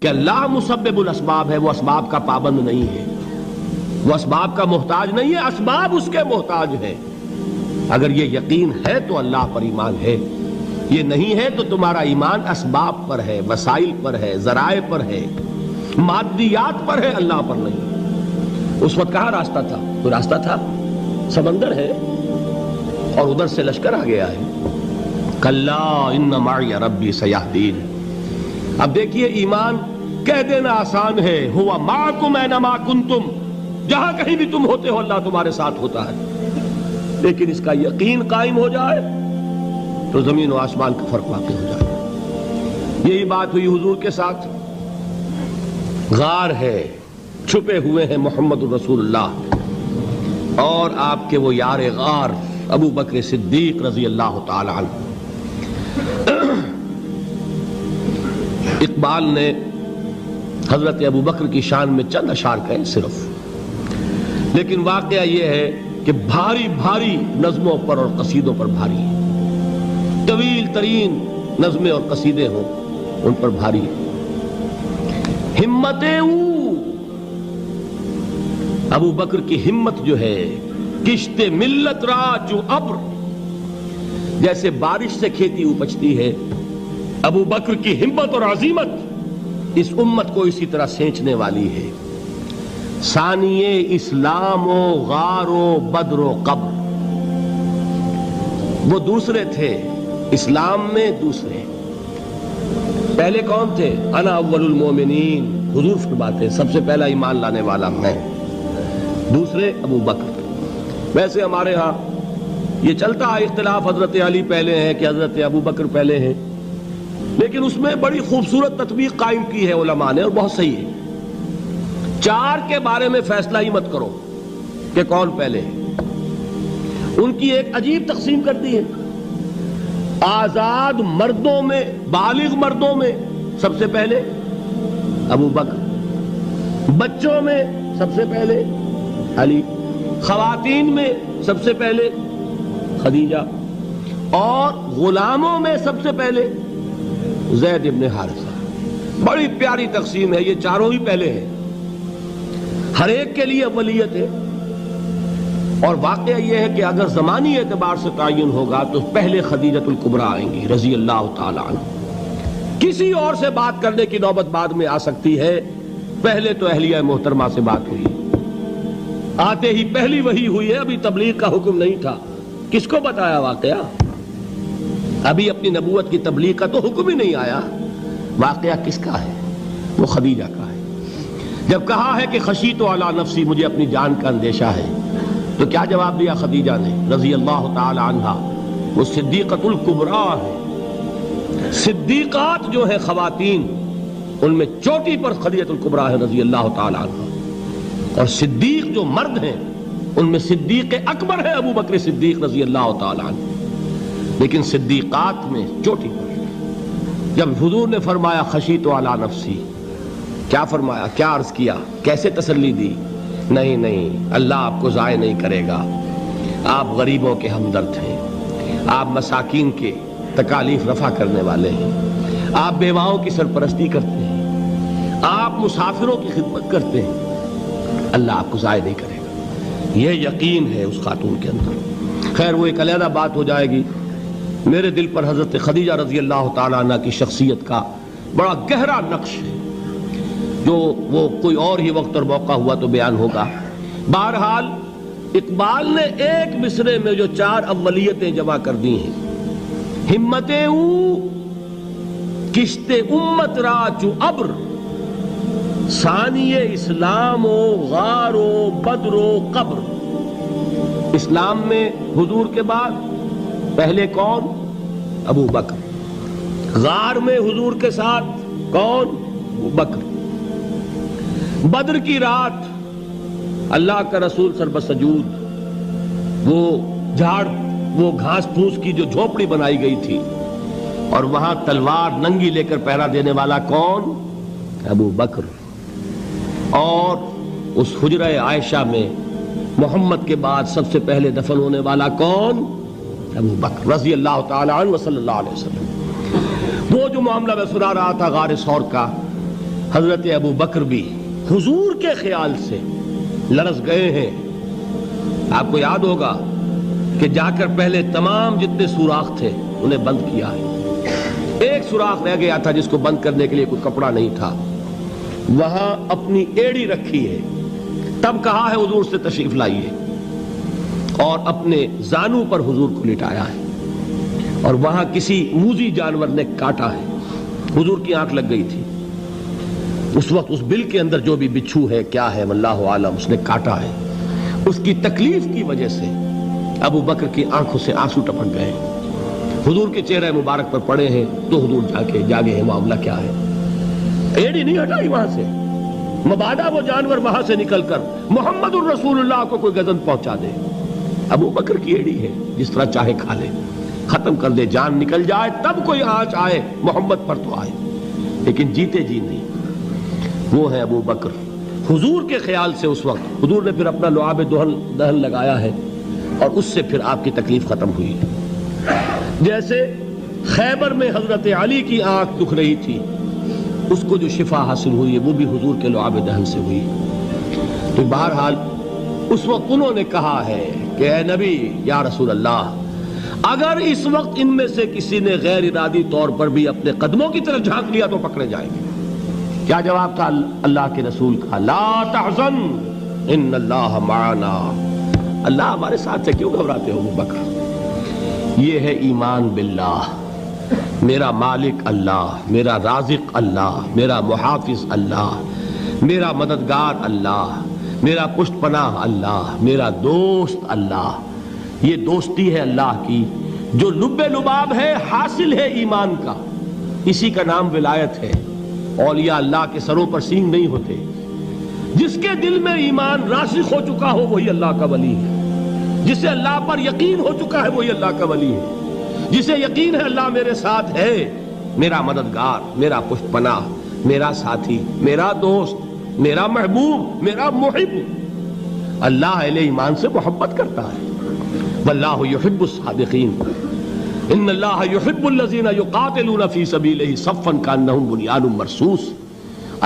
کہ اللہ مسبب الاسباب ہے، وہ اسباب کا پابند نہیں ہے، وہ اسباب کا محتاج نہیں ہے، اسباب اس کے محتاج ہیں۔ اگر یہ یقین ہے تو اللہ پر ایمان ہے، یہ نہیں ہے تو تمہارا ایمان اسباب پر ہے، وسائل پر ہے، ذرائع پر ہے، مادیات پر ہے، اللہ پر نہیں۔ اس وقت کہاں راستہ تھا؟ کوئی راستہ تھا؟ سمندر ہے اور ادھر سے لشکر آ گیا ہے۔ کلا ان معی ربی سیہدین۔ اب دیکھیے ایمان کہہ دینا آسان ہے، ہوا معکم اینما کنتم، جہاں کہیں بھی تم ہوتے ہو اللہ تمہارے ساتھ ہوتا ہے، لیکن اس کا یقین قائم ہو جائے تو زمین و آسمان کا فرق واقع ہو جائے۔ یہی بات ہوئی حضور کے ساتھ۔ غار ہے، چھپے ہوئے ہیں محمد رسول اللہ اور آپ کے وہ یار غار ابو بکر صدیق رضی اللہ تعالی عنہ۔ اقبال نے حضرت ابو بکر کی شان میں چند اشعار کہے صرف، لیکن واقعہ یہ ہے کہ بھاری بھاری نظموں پر اور قصیدوں پر بھاری ہے، طویل ترین نظمیں اور قصیدے ہوں ان پر بھاری ہے۔ ہمتیں ابو بکر کی ہمت جو ہے، کشت ملت را جو ابر، جیسے بارش سے کھیتی اپجتی ہے، ابو بکر کی ہمت اور عزیمت اس امت کو اسی طرح سینچنے والی ہے۔ ثانیے اسلام و غار و بدر و قبر، وہ دوسرے تھے اسلام میں، دوسرے پہلے کون تھے؟ انا اول المومنین، حضور فرماتے ہیں سب سے پہلا ایمان لانے والا میں، دوسرے ابو بکر۔ ویسے ہمارے ہاں یہ چلتا ہے اختلاف، حضرت علی پہلے ہیں کہ حضرت ابو بکر پہلے ہیں، لیکن اس میں بڑی خوبصورت تطبیق قائم کی ہے علماء نے اور بہت صحیح ہے۔ چار کے بارے میں فیصلہ ہی مت کرو کہ کون پہلے ہے، ان کی ایک عجیب تقسیم کر دی ہے۔ آزاد مردوں میں، بالغ مردوں میں سب سے پہلے ابو بکر، بچوں میں سب سے پہلے علی، خواتین میں سب سے پہلے خدیجہ، اور غلاموں میں سب سے پہلے زید ابن حارثہ۔ بڑی پیاری تقسیم ہے، یہ چاروں ہی پہلے ہیں، ہر ایک کے لیے اولیت ہے۔ اور واقعہ یہ ہے کہ اگر زمانی اعتبار سے تعین ہوگا تو پہلے خدیجۃ الکبریٰ آئیں گی رضی اللہ تعالی عنہ۔ کسی اور سے بات کرنے کی نوبت بعد میں آ سکتی ہے، پہلے تو اہلیہ محترمہ سے بات ہوئی، آتے ہی پہلی وحی ہوئی ہے، ابھی تبلیغ کا حکم نہیں تھا۔ کس کو بتایا واقعہ؟ ابھی اپنی نبوت کی تبلیغ کا تو حکم ہی نہیں آیا۔ واقعہ کس کا ہے؟ وہ خدیجہ کا ہے۔ جب کہا ہے کہ خشیت علی نفسی، مجھے اپنی جان کا اندیشہ ہے، تو کیا جواب دیا خدیجہ نے رضی اللہ تعالی عنہا؟ وہ صدیقۃ الکبریٰ ہے۔ صدیقات جو ہیں خواتین، ان میں چوٹی پر خدیجۃ الکبریٰ ہے رضی اللہ تعالی عنہا، اور صدیق جو مرد ہیں ان میں صدیق اکبر ہے ابو بکر صدیق رضی اللہ تعالی عنہ، لیکن صدیقات میں چوٹی پر۔ جب حضور نے فرمایا خشیت علی نفسی، کیا فرمایا؟ کیا عرض کیا؟ کیسے تسلی دی؟ نہیں، اللہ آپ کو ضائع نہیں کرے گا، آپ غریبوں کے ہمدرد ہیں، آپ مساکین کے تکالیف رفع کرنے والے ہیں، آپ بیواؤں کی سرپرستی کرتے ہیں، آپ مسافروں کی خدمت کرتے ہیں، اللہ آپ کو ضائع نہیں کرے گا۔ یہ یقین ہے اس خاتون کے اندر۔ خیر وہ ایک علیحدہ بات ہو جائے گی۔ میرے دل پر حضرت خدیجہ رضی اللہ تعالیٰ عنہ کی شخصیت کا بڑا گہرا نقش ہے، جو وہ کوئی اور ہی وقت اور موقع ہوا تو بیان ہوگا۔ بہرحال اقبال نے ایک مصرے میں جو چار اولیتیں جمع کر دی ہیں، ہمتیں کشت امت را چو ابر، ثانی اسلام و غار و بدر و قبر۔ اسلام میں حضور کے بعد پہلے کون؟ ابو بکر۔ غار میں حضور کے ساتھ کون؟ ابو بکر۔ بدر کی رات اللہ کا رسول سر بسجود، وہ جھاڑ، وہ گھاس پھوس کی جو جھونپڑی بنائی گئی تھی، اور وہاں تلوار ننگی لے کر پہرا دینے والا کون؟ ابو بکر۔ اور اس حجرہ عائشہ میں محمد کے بعد سب سے پہلے دفن ہونے والا کون؟ ابو بکر رضی اللہ تعالی عنہ صلی اللہ علیہ وسلم۔ وہ جو معاملہ میں سنا رہا تھا غار ثور کا، حضرت ابو بکر بھی حضور کے خیال سے لرز گئے ہیں. آپ کو یاد ہوگا کہ جا کر پہلے تمام جتنے سوراخ تھے انہیں بند کیا ہے. ایک سوراخ رہ گیا تھا جس کو بند کرنے کے لیے کوئی کپڑا نہیں تھا. وہاں اپنی ایڑی رکھی ہے. تب کہا ہے حضور سے تشریف لائیے, اور اپنے زانو پر حضور کو لٹایا ہے. اور وہاں کسی موذی جانور نے کاٹا ہے. حضور کی آنکھ لگ گئی تھی. اس وقت اس بل کے اندر جو بھی بچھو ہے کیا ہے واللہ عالم, اس نے کاٹا ہے. اس کی تکلیف کی وجہ سے ابو بکر کی آنکھوں سے آنسو ٹپک گئے. حضور کے چہرے مبارک پر پڑے ہیں تو حضور جاگے ہیں معاملہ کیا ہے. ایڑی نہیں ہٹائی وہاں سے, مبادا وہ جانور وہاں سے نکل کر محمد الرسول اللہ کو کوئی گزن پہنچا دے. ابو بکر کی ایڑی ہے, جس طرح چاہے کھا لے, ختم کر دے, جان نکل جائے تب کوئی آنچ آئے محمد پر تو آئے, لیکن جیتے جی نہیں. وہ ہے ابو بکر. حضور کے خیال سے اس وقت حضور نے پھر اپنا لعاب دہن لگایا ہے, اور اس سے پھر آپ کی تکلیف ختم ہوئی. جیسے خیبر میں حضرت علی کی آنکھ دکھ رہی تھی, اس کو جو شفا حاصل ہوئی ہے وہ بھی حضور کے لعاب دہن سے ہوئی. تو بہرحال اس وقت انہوں نے کہا ہے کہ اے نبی یا رسول اللہ, اگر اس وقت ان میں سے کسی نے غیر ارادی طور پر بھی اپنے قدموں کی طرف جھانک لیا تو پکڑے جائیں گے. کیا جواب تھا اللہ کے رسول کا؟ لا تحزن ان اللہ معنا. اللہ ہمارے ساتھ ہے, کیوں گھبراتے ہو ابو بکر؟ یہ ہے ایمان باللہ. میرا مالک اللہ, میرا رازق اللہ, میرا محافظ اللہ, میرا مددگار اللہ, میرا پشت پناہ اللہ, میرا دوست اللہ. یہ دوستی ہے اللہ کی جو لب لباب ہے, حاصل ہے ایمان کا. اسی کا نام ولایت ہے. اولیاء اللہ کے سروں پر سینگ نہیں ہوتے. جس کے دل میں ایمان راسخ ہو چکا ہو وہی اللہ کا ولی ہے. جسے اللہ پر یقین ہو چکا ہے وہی اللہ کا ولی ہے. جسے یقین ہے اللہ میرے ساتھ ہے, میرا مددگار, میرا پشت پناہ, میرا ساتھی, میرا دوست, میرا محبوب, میرا محب. اللہ اہل ایمان سے محبت کرتا ہے. واللہ یحب الصادقین. ان اللہ یحب الذین یقاتلون فی سبیلہ صفا کانہم بنیان مرصوص.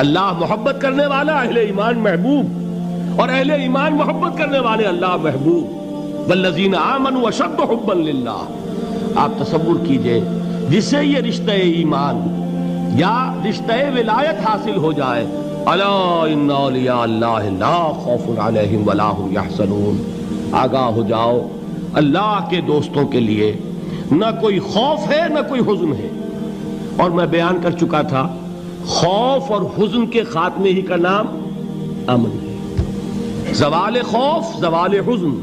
اللہ محبت کرنے والا, اہل ایمان محبوب, اور اہل ایمان محبت کرنے والے اللہ محبوب. والذین آمنوا اشد حبا للہ. آپ تصور کیجئے جسے یہ رشتہ ایمان یا رشتہ ولایت حاصل ہو جائے, الا ان اولیاء اللہ لا خوف علیہم ولا هم یحزنون. آگاہ ہو جاؤ, اللہ کے دوستوں کے لیے نہ کوئی خوف ہے نہ کوئی حزن ہے. اور میں بیان کر چکا تھا, خوف اور حزن کے خاتمے ہی کا نام امن ہے. زوال خوف, زوال حزن.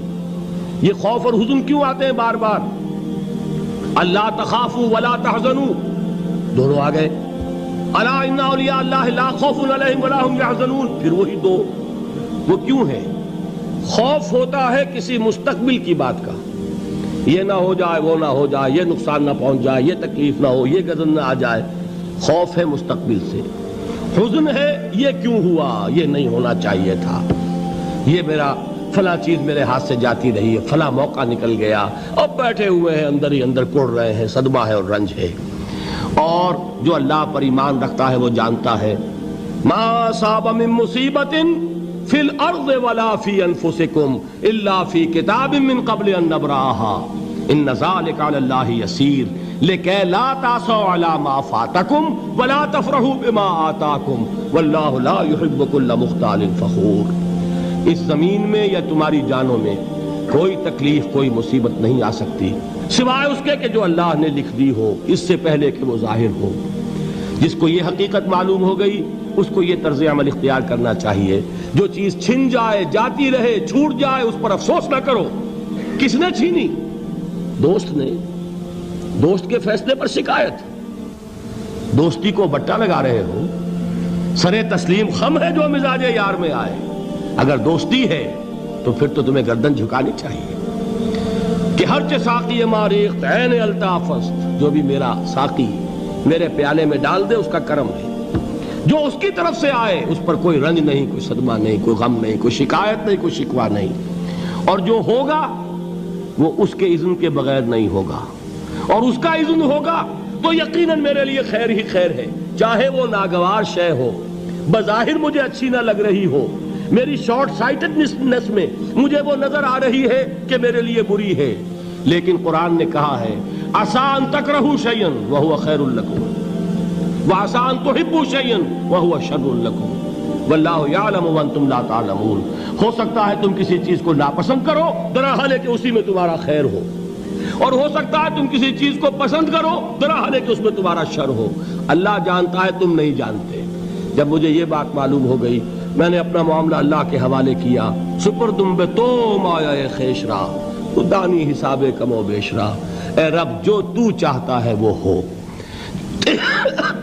یہ خوف اور حزن کیوں آتے ہیں بار بار؟ اللہ تخافوا ولا تحزنوا, دونوں آ گئے. الا ان اولیاء اللہ لا خوف علیہم ولا هم یحزنون, پھر وہی دو. وہ کیوں ہے؟ خوف ہوتا ہے کسی مستقبل کی بات کا, یہ نہ ہو جائے, وہ نہ ہو جائے, یہ نقصان نہ پہنچ جائے, یہ تکلیف نہ ہو, یہ غضب نہ آ جائے. خوف ہے مستقبل سے. حزن ہے یہ کیوں ہوا, یہ نہیں ہونا چاہیے تھا, یہ میرا فلاں چیز میرے ہاتھ سے جاتی رہی ہے, فلاں موقع نکل گیا, اب بیٹھے ہوئے ہیں اندر ہی اندر کڑ رہے ہیں, صدمہ ہے اور رنج ہے. اور جو اللہ پر ایمان رکھتا ہے وہ جانتا ہے ما اصاب من مصیبت فی الارض ولا فی انفسکم الا فی کتاب من قبل ان نبرأها ان ذلک علی اللہ یسیر لکی لا تعصوا علی ما فاتکم ولا تفرحوا بما آتاکم واللہ لا یحب کل مختال فخور. اس زمین میں یا تمہاری جانوں میں کوئی تکلیف, کوئی مصیبت نہیں آ سکتی سوائے اس کے کہ جو اللہ نے لکھ دی ہو, اس سے پہلے کہ وہ ظاہر ہو. جس کو یہ حقیقت معلوم ہو گئی اس کو یہ طرز عمل اختیار کرنا چاہیے. جو چیز چھن جائے, جاتی رہے, چھوٹ جائے, اس پر افسوس نہ کرو. کس نے چھینی؟ دوست نے. دوست کے فیصلے پر شکایت. دوستی کو بٹا لگا رہے ہو, سرے تسلیم خم ہے جو مزاج یار میں آئے. اگر دوستی ہے تو پھر تو تمہیں گردن جھکانی چاہیے کہ ہر چہ ساقی ماریخت عین الطافست, جو بھی میرا ساقی میرے پیالے میں ڈال دے اس کا کرم ہے. جو اس کی طرف سے آئے اس پر کوئی رنج نہیں, کوئی صدمہ نہیں, کوئی غم نہیں, کوئی شکایت نہیں, کوئی شکوہ نہیں. اور جو ہوگا وہ اس کے اذن کے بغیر نہیں ہوگا, اور اس کا اذن ہوگا تو یقیناً میرے لیے خیر ہی خیر ہے, چاہے وہ ناگوار شے ہو, بظاہر مجھے اچھی نہ لگ رہی ہو، میری شارٹ سائٹڈنس میں مجھے وہ نظر آ رہی ہے کہ میرے لیے بری ہے، لیکن قرآن نے کہا ہے عَسَىٰ أَن تَكْرَهُوا شَيْئًا وَهُوَ خَيْرٌ لَكُمْ وَعَسَىٰ أَن تُحِبُّوا شَيْئًا وَهُوَ شَرٌّ لَكُمْ وَاللَّهُ يَعْلَمُ وَأَنتُمْ لَا تَعْلَمُونَ۔ ہو سکتا ہے تم کسی چیز کو ناپسند کرو درحالے کہ اسی میں تمہارا خیر ہو، اور ہو سکتا ہے تم کسی چیز کو پسند کرو درحالے کہ اس میں تمہارا شر ہو۔ اللہ جانتا ہے، تم نہیں جانتے۔ جب مجھے یہ بات معلوم ہو گئی، میں نے اپنا معاملہ اللہ کے حوالے کیا۔ سپردم بے تو مایا خیش را تو دانی حساب کم و بیش را۔ اے رب، جو تو چاہتا ہے وہ ہو،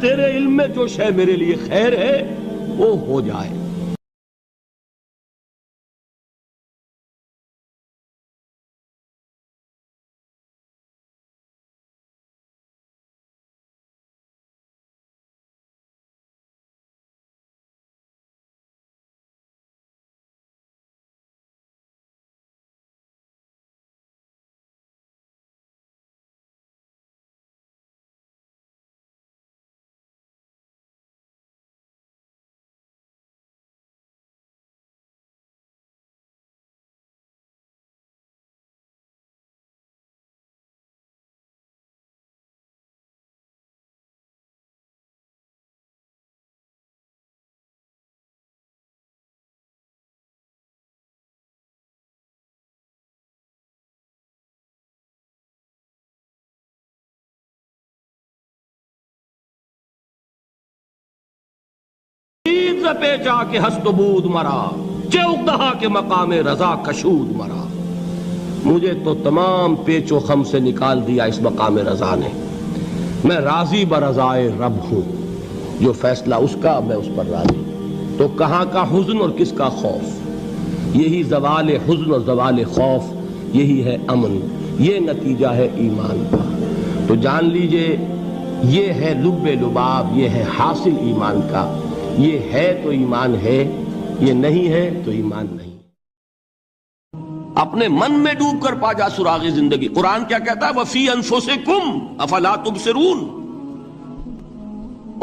تیرے علم میں جو شے میرے لیے خیر ہے وہ ہو جائے۔ پیچا کے ہست بود مرا چوک دہا کے مقام رضا کشود مرا۔ مجھے تو تمام پیچ و خم سے نکال دیا اس مقام رضا نے۔ میں راضی برضائے رب ہوں، جو فیصلہ اس کا میں اس پر راضی۔ تو کہاں کا حزن اور کس کا خوف؟ یہی زوال حزن اور زوال خوف، یہی ہے امن، یہ نتیجہ ہے ایمان کا۔ تو جان لیجئے یہ ہے لب لباب، یہ ہے حاصل ایمان کا۔ یہ ہے تو ایمان ہے، یہ نہیں ہے تو ایمان نہیں۔ اپنے من میں ڈوب کر پا جا سراغ زندگی۔ قرآن کیا کہتا ہے؟ وَفِي أَنفُسِكُمْ أَفَلَا تُبْصِرُونَ۔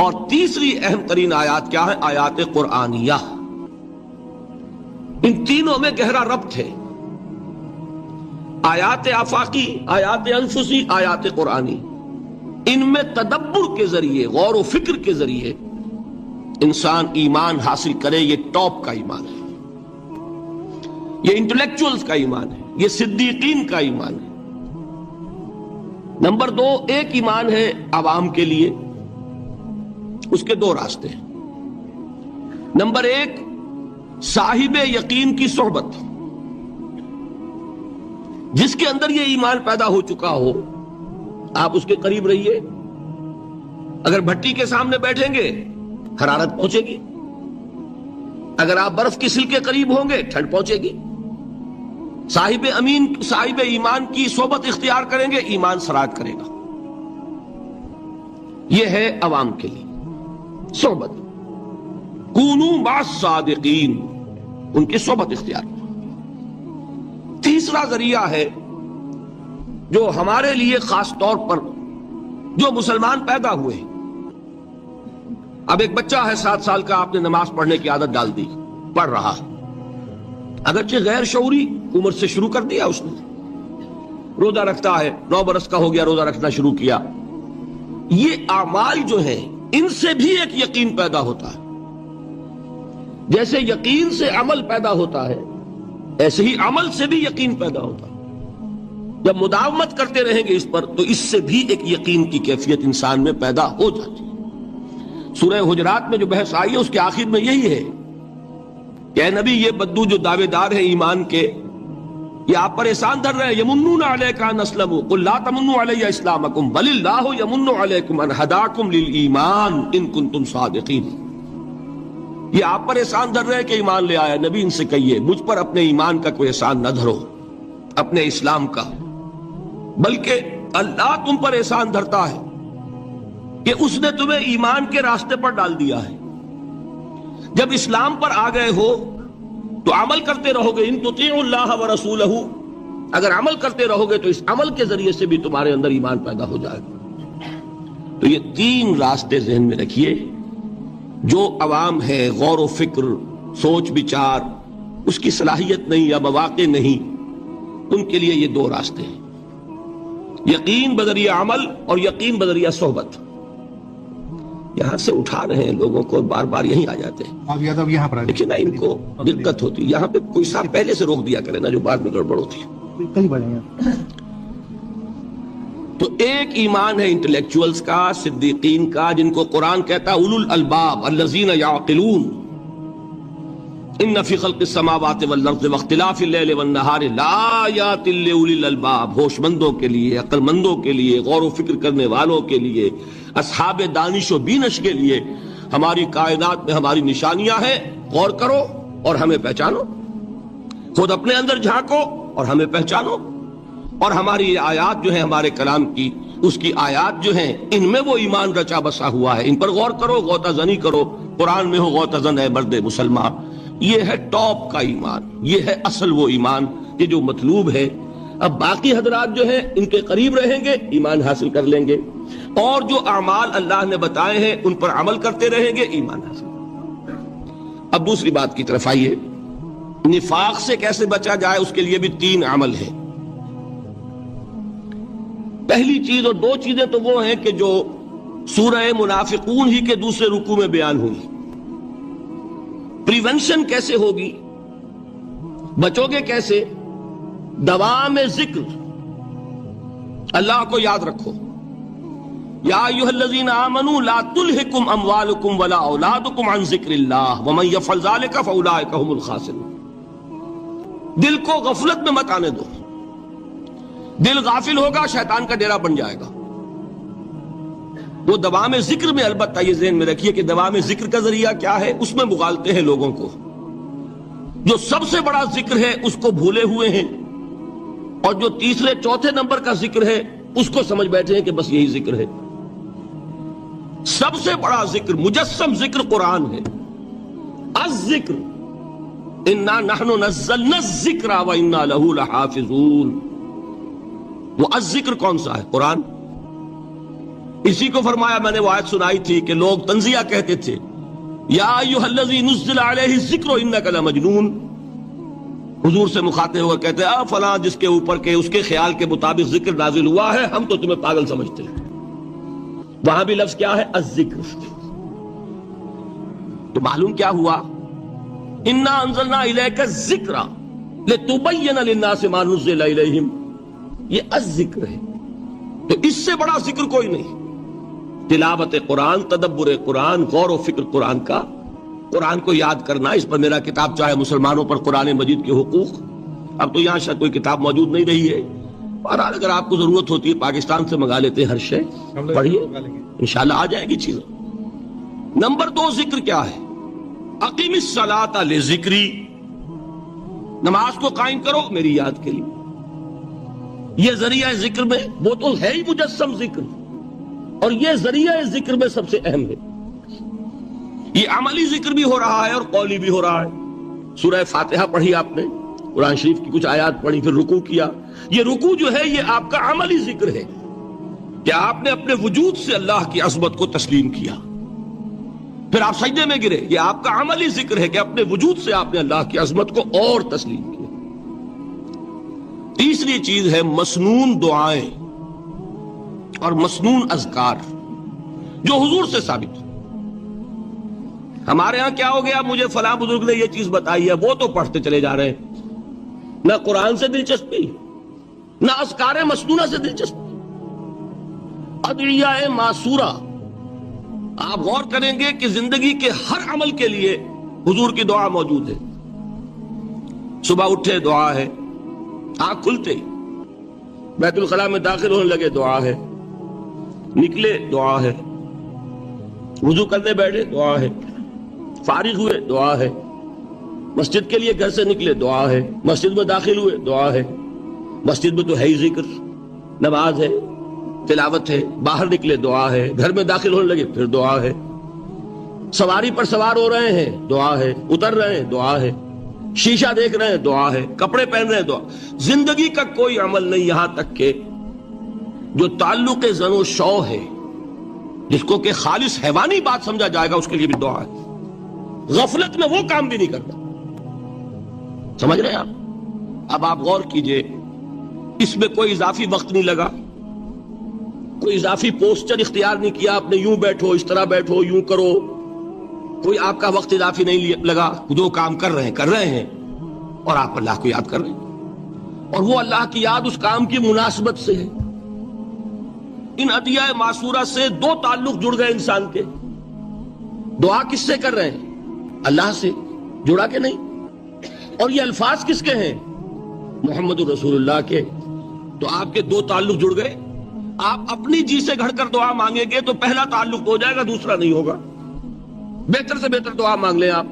اور تیسری اہم ترین آیات کیا ہے؟ آیات قرآنیہ۔ ان تینوں میں گہرا ربط ہے، آیات آفاقی، آیات انفسی، آیات قرآنی۔ ان میں تدبر کے ذریعے، غور و فکر کے ذریعے انسان ایمان حاصل کرے۔ یہ ٹاپ کا ایمان ہے، یہ انٹلیکچوئلز کا ایمان ہے، یہ صدیقین کا ایمان ہے۔ نمبر دو، ایک ایمان ہے عوام کے لیے، اس کے دو راستے ہیں۔ نمبر ایک، صاحب یقین کی صحبت، جس کے اندر یہ ایمان پیدا ہو چکا ہو، آپ اس کے قریب رہیے۔ اگر بھٹی کے سامنے بیٹھیں گے حرارت پہنچے گی، اگر آپ برف کی سل کے قریب ہوں گے ٹھنڈ پہنچے گی۔ صاحب ایمان کی صحبت اختیار کریں گے، ایمان سرات کرے گا۔ یہ ہے عوام کے لیے صحبت۔ کونوا مع الصادقین، ان کی صحبت اختیار۔ تیسرا ذریعہ ہے جو ہمارے لیے خاص طور پر جو مسلمان پیدا ہوئے، اب ایک بچہ ہے 7 سال کا، آپ نے نماز پڑھنے کی عادت ڈال دی، پڑھ رہا، اگرچہ غیر شعوری عمر سے شروع کر دیا اس نے، روزہ رکھتا ہے، 9 برس کا ہو گیا روزہ رکھنا شروع کیا۔ یہ اعمال جو ہیں ان سے بھی ایک یقین پیدا ہوتا ہے۔ جیسے یقین سے عمل پیدا ہوتا ہے، ایسے ہی عمل سے بھی یقین پیدا ہوتا ہے۔ جب مداومت کرتے رہیں گے اس پر تو اس سے بھی ایک یقین کی کیفیت انسان میں پیدا ہو جاتی ہے۔ سورہ حجرات میں جو بحث آئی ہے اس کے آخر میں یہی ہے کہ اے نبی، یہ بدو جو دعوے دار ہیں ایمان کے، یہ آپ پر احسان دھر رہے ہیں۔ یمنون علیک ان اسلموا قل لا تمنوا علی اسلامکم بل اللہ یمن علیکم ان ہداکم للایمان ان کنتم صادقین۔ یہ آپ پر احسان دھر رہے ہیں کہ ایمان لے آیا۔ نبی ان سے کہیے مجھ پر اپنے ایمان کا کوئی احسان نہ دھرو، اپنے اسلام کا، بلکہ اللہ تم پر احسان دھرتا ہے کہ اس نے تمہیں ایمان کے راستے پر ڈال دیا ہے۔ جب اسلام پر آ گئے ہو تو عمل کرتے رہو گے، ان تطیعوا اللہ ورسولہ، اگر عمل کرتے رہو گے تو اس عمل کے ذریعے سے بھی تمہارے اندر ایمان پیدا ہو جائے گا۔ تو یہ 3 راستے ذہن میں رکھیے جو عوام ہے غور و فکر، سوچ بچار اس کی صلاحیت نہیں یا مواقع نہیں، ان کے لیے یہ دو راستے ہیں، یقین بذریعہ عمل اور یقین بذریعہ صحبت۔ یہاں سے اٹھا رہے ہیں لوگوں کو، بار بار یہیں آ جاتے ہیں، لیکن نا ان کو دقت ہوتی ہے، یہاں پہ کوئی صاحب پہلے سے روک دیا کرے نا جو بعد میں گڑبڑ ہوتی ہے۔ تو ایک ایمان ہے انٹلیکچوئلز کا، صدیقین کا، جن کو قرآن کہتا ہے اولو الالباب الذین یعقلون، ان فی خلق السماوات والارض واختلاف اللیل والنہار لآیات لأولی الالباب، ہوش مندوں کے لیے، عقل مندوں کے لیے، غور و فکر کرنے والوں کے لیے، اصحاب دانش و بینش کے لیے ہماری کائنات میں ہماری نشانیاں ہیں، غور کرو اور ہمیں پہچانو، خود اپنے اندر جھانکو اور ہمیں پہچانو، اور ہماری آیات جو ہیں ہمارے کلام کی، اس کی آیات جو ہیں ان میں وہ ایمان رچا بسا ہوا ہے، ان پر غور کرو، غوطہ زنی کرو، قرآن میں ہو غوطہ زن ہے مرد مسلمان۔ یہ ہے ٹاپ کا ایمان، یہ ہے اصل وہ ایمان یہ جو مطلوب ہے۔ اب باقی حضرات جو ہیں ان کے قریب رہیں گے، ایمان حاصل کر لیں گے، اور جو اعمال اللہ نے بتائے ہیں ان پر عمل کرتے رہیں گے، ایمان حاصل۔ اب دوسری بات کی طرف آئیے، نفاق سے کیسے بچا جائے، اس کے لیے بھی 3 عمل ہیں۔ پہلی چیز اور 2 چیزیں تو وہ ہیں کہ جو سورہ منافقون ہی کے دوسرے رکوع میں بیان ہوئی۔ پریونشن کیسے ہوگی، بچو گے کیسے؟ دوام ذکر، اللہ کو یاد رکھو، یا ایھا الذین آمنوا لا تلہکم اموالکم ولا اولادکم عن ذکر اللہ ومن یفعل ذلک فاولئک هم الخاسرون۔ دل کو غفلت میں مت آنے دو، دل غافل ہوگا شیطان کا ڈیرا بن جائے گا۔ وہ دوام ذکر میں، البتہ یہ ذہن میں رکھیے کہ دوام ذکر کا ذریعہ کیا ہے، اس میں مغالتے ہیں لوگوں کو، جو سب سے بڑا ذکر ہے اس کو بھولے ہوئے ہیں، اور جو تیسرے چوتھے نمبر کا ذکر ہے اس کو سمجھ بیٹھے ہیں کہ بس یہی ذکر ہے۔ سب سے بڑا ذکر، مجسم ذکر قرآن ہے۔ الذکر انا نحن نزلنا الذکر وانا له لحافظون، وہ الذکر کون سا ہے؟ قرآن۔ اسی کو فرمایا، میں نے وہ آیت سنائی تھی کہ لوگ تنزیہ کہتے تھے، یا ایھا الذی نزل علیہ الذکر انک لمجنون، حضور سے مخاطب ہوا کہتے ہیں فلاں جس کے اوپر کے اس کے خیال کے مطابق ذکر نازل ہوا ہے، ہم تو تمہیں پاگل سمجھتے ہیں۔ وہاں بھی لفظ کیا ہے؟ الذکر۔ تو معلوم کیا ہوا؟ انا انزلنا الیک الذکر لتبین للناس ما نزل الیہم، یہ الذکر ہے۔ تو اس سے بڑا ذکر کوئی نہیں۔ تلاوت قرآن، تدبر قرآن، غور و فکر قرآن کا، قرآن کو یاد کرنا، اس پر میرا کتاب چاہے مسلمانوں پر قرآن مجید کے حقوق، اب تو یہاں شاید کوئی کتاب موجود نہیں رہی ہے، بہرحال اگر آپ کو ضرورت ہوتی ہے پاکستان سے منگا لیتے ہیں، ہر شے پڑھیے، انشاءاللہ آ جائے گی چیز۔ نمبر 2 ذکر کیا ہے؟ اقیم الصلاۃ لذکری، نماز کو قائم کرو میری یاد کے لیے۔ یہ ذریعہ ذکر میں، وہ تو ہے ہی مجسم ذکر، اور یہ ذریعہ ذکر میں سب سے اہم ہے۔ یہ عملی ذکر بھی ہو رہا ہے اور قولی بھی ہو رہا ہے۔ سورہ فاتحہ پڑھی آپ نے، قرآن شریف کی کچھ آیات پڑھی، پھر رکوع کیا۔ یہ رکوع جو ہے یہ آپ کا عملی ذکر ہے کہ آپ نے اپنے وجود سے اللہ کی عظمت کو تسلیم کیا، پھر آپ سجدے میں گرے، یہ آپ کا عملی ذکر ہے کہ اپنے وجود سے آپ نے اللہ کی عظمت کو اور تسلیم کیا۔ تیسری چیز ہے مسنون دعائیں اور مسنون اذکار، جو حضور سے ثابت۔ ہمارے ہاں کیا ہو گیا، مجھے فلاں بزرگ نے یہ چیز بتائی ہے، وہ تو پڑھتے چلے جا رہے ہیں، نہ قرآن سے دلچسپی، نہ اذکار مسنونہ سے دلچسپی۔ ادعیہ معصورہ، آپ غور کریں گے کہ زندگی کے ہر عمل کے لیے حضور کی دعا موجود ہے۔ صبح اٹھے دعا ہے، آنکھ کھلتے ہی بیت الخلاء میں داخل ہونے لگے دعا ہے، نکلے دعا ہے، وضو کرنے بیٹھے دعا ہے، فارغ ہوئے دعا ہے، مسجد کے لیے گھر سے نکلے دعا ہے، مسجد میں داخل ہوئے دعا ہے، مسجد میں تو ہے ہی ذکر، نماز ہے، تلاوت ہے، باہر نکلے دعا ہے، گھر میں داخل ہونے لگے پھر دعا ہے، سواری پر سوار ہو رہے ہیں دعا ہے، اتر رہے ہیں دعا ہے، شیشہ دیکھ رہے ہیں دعا ہے، کپڑے پہن رہے ہیں دعا۔ زندگی کا کوئی عمل نہیں یہاں تک کہ جو تعلق زن و شو ہے جس کو کہ خالص حیوانی بات سمجھا جائے گا اس کے لیے بھی دعا ہے. غفلت میں وہ کام بھی نہیں کرتا. سمجھ رہے ہیں آپ؟ اب آپ غور کیجئے، اس میں کوئی اضافی وقت نہیں لگا، کوئی اضافی پوسچر اختیار نہیں کیا آپ نے، یوں بیٹھو، اس طرح بیٹھو، یوں کرو، کوئی آپ کا وقت اضافی نہیں لگا. جو کام کر رہے ہیں اور آپ اللہ کو یاد کر رہے ہیں، اور وہ اللہ کی یاد اس کام کی مناسبت سے ہے. ان عطیہ معصورہ سے دو تعلق جڑ گئے انسان کے. دعا کس سے کر رہے ہیں؟ اللہ سے. جڑا کہ نہیں؟ اور یہ الفاظ کس کے ہیں؟ محمد رسول اللہ کے. تو آپ کے دو تعلق جڑ گئے. آپ اپنی جی سے گھڑ کر دعا مانگیں گے تو پہلا تعلق ہو جائے گا، دوسرا نہیں ہوگا. بہتر سے بہتر دعا مانگ لیں آپ.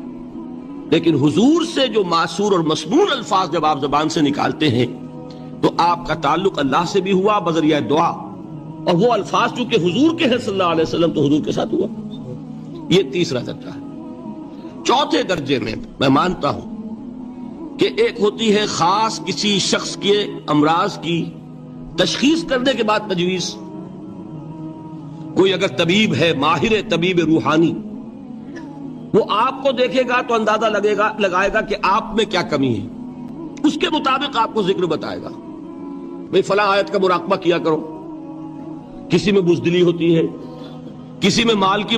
لیکن حضور سے جو معصور اور مسنون الفاظ جب آپ زبان سے نکالتے ہیں تو آپ کا تعلق اللہ سے بھی ہوا بذریعہ دعا، اور وہ الفاظ چونکہ حضور کے ہیں صلی اللہ علیہ وسلم تو حضور کے ساتھ ہوا. یہ تیسرا درجہ ہے. چوتھے درجے میں میں مانتا ہوں کہ ایک ہوتی ہے خاص کسی شخص کے امراض کی تشخیص کرنے کے بعد تجویز. کوئی اگر طبیب ہے، ماہر طبیب روحانی، وہ آپ کو دیکھے گا تو اندازہ لگائے گا کہ آپ میں کیا کمی ہے، اس کے مطابق آپ کو ذکر بتائے گا. بھئی فلاں آیت کا مراقبہ کیا کرو. کسی میں بزدلی ہوتی ہے، کسی میں مال کی